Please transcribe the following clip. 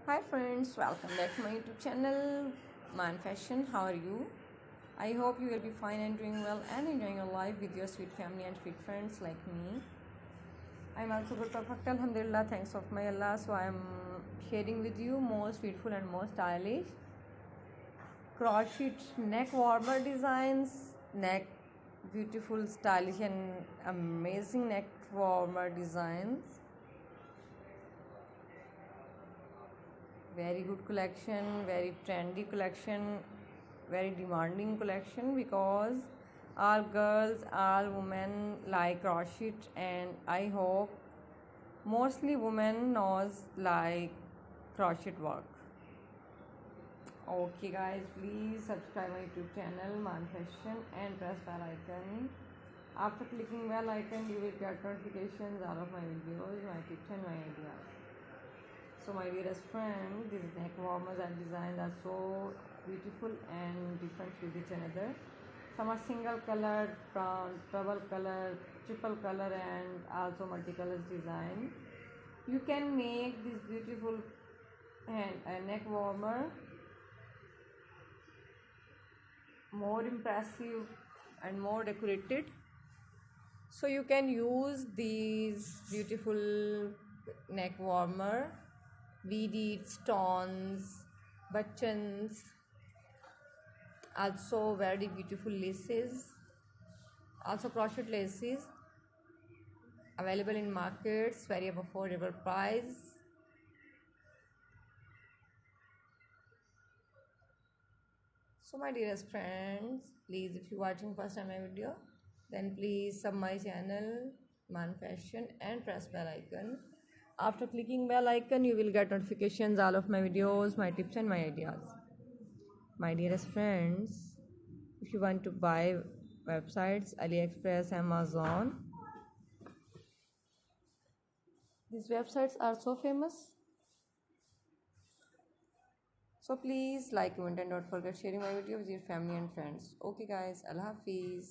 Hi friends, welcome back to my YouTube channel Maan Fashion. How are you? I hope you will be fine and doing well and enjoying your life with your sweet family and sweet friends like me. I'm also good, perfect, alhamdulillah, thanks of my Allah. So I'm sharing with you most beautiful and most stylish crochet neck warmer designs, neck beautiful, stylish and amazing neck warmer designs. Very good collection, very trendy collection, very demanding collection because all girls, all women like crochet, and I hope mostly women knows like crochet work. Okay guys, please subscribe my YouTube channel Maan Fashion and press bell icon. After clicking bell icon you will get notifications all of my videos, my tips and my ideas. So my dearest friend, these neck warmers and designs are so beautiful and different with each another. Some are single color, brown, double color, triple color and also multicolors design. You can make this beautiful neck warmer more impressive and more decorated. So you can use these beautiful neck warmer, beads, stones, buttons, also very beautiful laces, also crochet laces available in markets, very affordable price. So my dearest friends, please, if you are watching first time my video, then please sub my channel Maan Fashion and press bell icon. After clicking bell icon you will get notifications all of my videos, my tips and my ideas. My dearest friends, if you want to buy websites, AliExpress, Amazon, these websites are so famous. So please like, comment and don't forget sharing my video with your family and friends. Okay guys, Allah Hafiz.